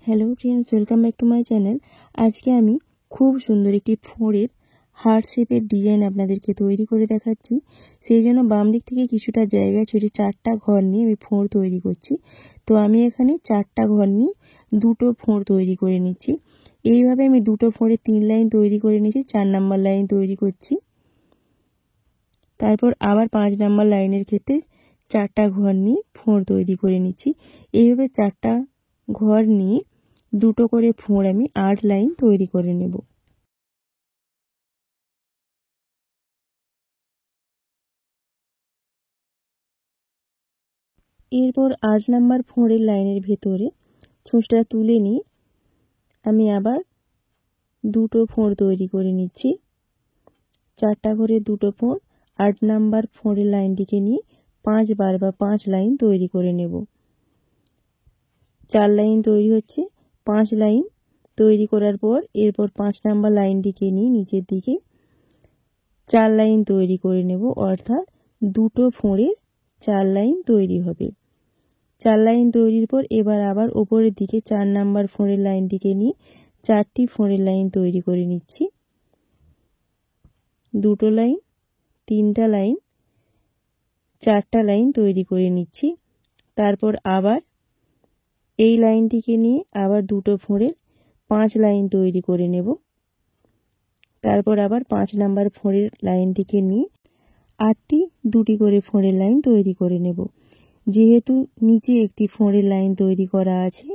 Hello friends, welcome back to my channel. আজকে আমি খুব সুন্দর একটি ফোঁড়ের হার্ট শেপের ডিজাইন আপনাদেরকে তৈরি করে দেখাচ্ছি। সেই জন্য বাম দিক থেকে কিছুটা জায়গা ছেড়ে 4টা ঘর নিয়ে আমি ফোঁড় তৈরি করছি। তো আমি এখানে 4টা ঘর নিয়ে দুটো ফোঁড় তৈরি করে নিচ্ছি। এইভাবে আমি দুটো ফোঁড়ে 3 লাইন তৈরি করে নিয়েছি। 4 নাম্বার লাইন তৈরি করছি। তারপর আবার 5 নাম্বার লাইনের ক্ষেত্রে 4টা ঘর নিয়ে ফোঁড় তৈরি করে নিচ্ছি। এইভাবে 4টা ঘর নিয়ে দুটো করে ফোঁড় আমি 8 লাইন তৈরি করে নেব। এরপর 8 নাম্বার ফোঁড়ের লাইনের ভেতরে ছুঁচটা তুলে নিয়ে আমি আবার দুটো ফোঁড় তৈরি করে নিচ্ছি। 4টা ঘরে দুটো ফোঁড় 8 নাম্বার ফোঁড়ের লাইনটিকে নিয়ে 5 বার বা 5 লাইন তৈরি করে নেব। 4 লাইন তৈরি হচ্ছে। 5 লাইন তৈরি করার পর এরপর 5 নাম্বার লাইনটিকে নিয়ে নিচের দিকে 4 লাইন তৈরি করে নেব, অর্থাৎ দুটো ফোঁড়ের 4 লাইন তৈরি হবে। 4 লাইন তৈরির পর এবার আবার ওপরের দিকে 4 নাম্বার ফোঁড়ের লাইনটিকে নিয়ে 4টি ফোঁড়ের লাইন তৈরি করে নিচ্ছি। দুটো লাইন, 3টা লাইন, 4টা লাইন তৈরি করে নিচ্ছি। তারপর আবার এই লাইনটিকে নিয়ে আবার দুটো ফোঁড়ের 5 লাইন তৈরি করে নেব। তারপর আবার 5 নাম্বার ফোঁড়ের লাইনটিকে নিয়ে 8টি দুটি করে ফোঁড়ের লাইন তৈরি করে নেব। যেহেতু নিচে একটি ফোঁড়ের লাইন তৈরি করা আছে,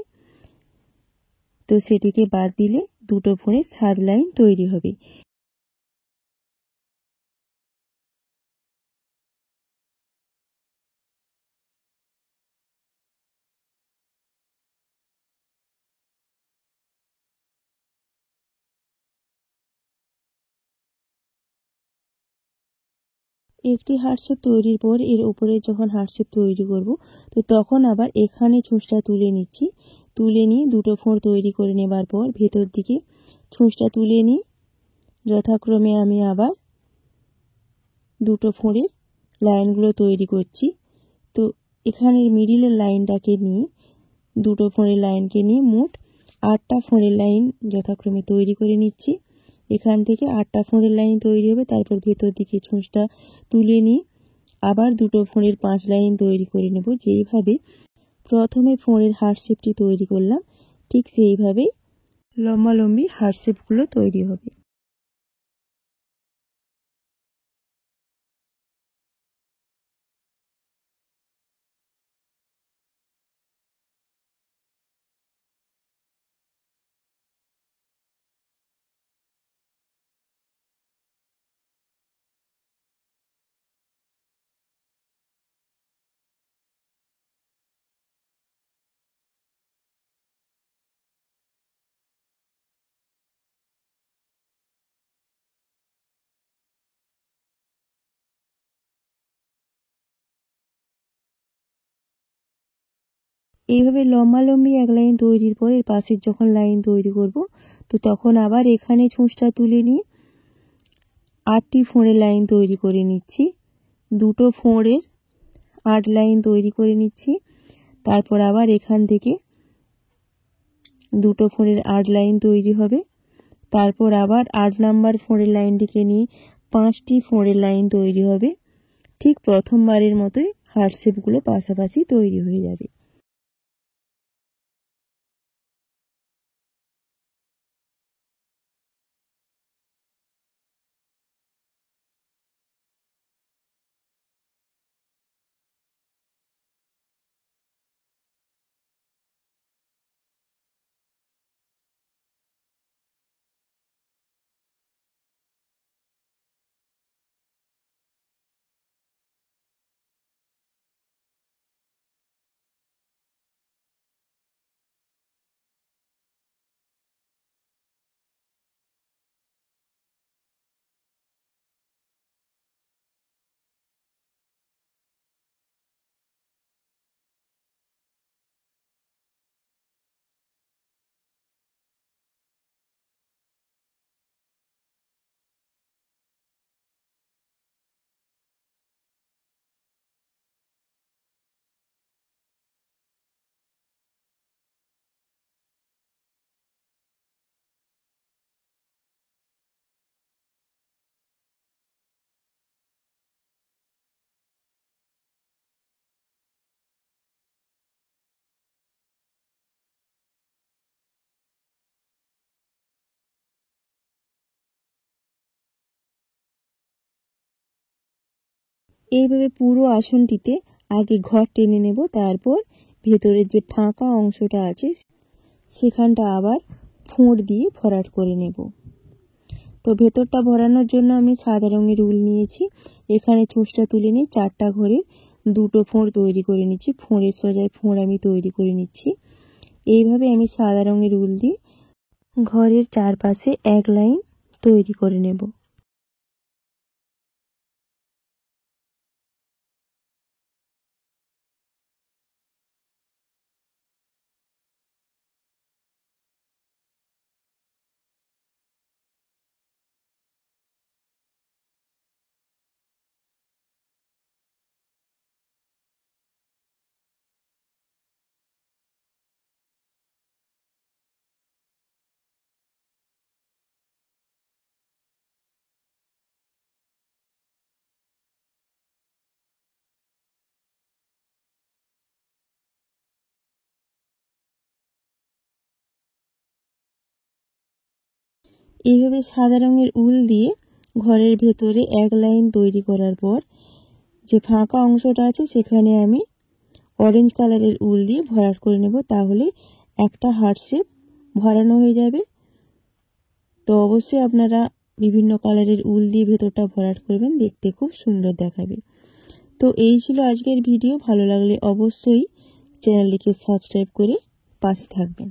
তো সেটিকে বাদ দিলে দুটো ফোঁড়ে 7 লাইন তৈরি হবে। একটি হার্ট শেপ তৈরির পর এর উপরে যখন হার্ট শেপ তৈরি করব, তো তখন আবার এখানে ছুঁচটা তুলে নিচ্ছি। তুলে নিয়ে দুটো ফোঁড় তৈরি করে নেবার পর ভেতর দিকে ছুঁচটা তুলে নিই। যথাক্রমে আমি আবার দুটো ফোঁড়ের লাইনগুলো তৈরি করছি। তো এখানের মিডিলের লাইনটাকে নিয়ে দুটো ফোঁড়ের লাইনকে নিয়ে মোট 8টা ফোঁড়ের লাইন যথাক্রমে তৈরি করে নিচ্ছি। এখান থেকে 8টা ফোঁড়ের লাইন তৈরি হবে। তারপর ভেতর দিকে ছুঁচটা তুলে নিয়ে আবার দুটো ফোঁড়ের 5 লাইন তৈরি করে নেব। যেইভাবে প্রথমে ফোঁড়ের হার্ট শেপটি তৈরি করলাম, ঠিক সেইভাবেই লম্বালম্বি হার্ট শেপগুলো তৈরি হবে। এইভাবে লম্বালম্বি এক লাইন তৈরির পর এর পাশের যখন লাইন তৈরি করব, তো তখন আবার এখানে ছুঁচটা তুলে নিয়ে 8টি ফোঁড়ের লাইন তৈরি করে নিচ্ছি। দুটো ফোঁড়ের 8 লাইন তৈরি করে নিচ্ছি। তারপর আবার এখান থেকে দুটো ফোঁড়ের 8 লাইন তৈরি হবে। তারপর আবার 8 নাম্বার ফোঁড়ের লাইনটিকে নিয়ে 5টি ফোঁড়ের লাইন তৈরি হবে। ঠিক প্রথমবারের মতোই হার্ট শেপগুলো পাশাপাশি তৈরি হয়ে যাবে। এইভাবে পুরো আসনটিতে আগে ঘর টেনে নেব, তারপর ভেতরের যে ফাঁকা অংশটা আছে সেখানটা আবার ফোঁড় দিয়ে ভরাট করে নেব। তো ভেতরটা ভরানোর জন্য আমি সাদা রঙের উল নিয়েছি। এখানে চোঁচটা তুলে নিয়ে 4টা ঘরের 2টো ফোঁড় তৈরি করে নিচ্ছি। ফোঁড়ের সোজায় ফোঁড় আমি তৈরি করে নিচ্ছি। এইভাবে আমি সাদা রঙের উল দিয়ে ঘরের চারপাশে এক লাইন তৈরি করে নেব। এইভাবে সাদা রঙের উল দিয়ে ঘরের ভেতরে এক লাইন তৈরি করার পর যে ফাঁকা অংশটা আছে সেখানে আমি অরেঞ্জ কালারের উল দিয়ে ভরাট করে নেব। তাহলে একটা হার্ট শেপ ভরানো হয়ে যাবে। তো অবশ্যই আপনারা বিভিন্ন কালারের উল দিয়ে ভেতরটা ভরাট করবেন, দেখতে খুব সুন্দর দেখাবে। তো এই ছিল আজকের ভিডিও। ভালো লাগলে অবশ্যই চ্যানেলটিকে সাবস্ক্রাইব করে পাশে থাকবেন।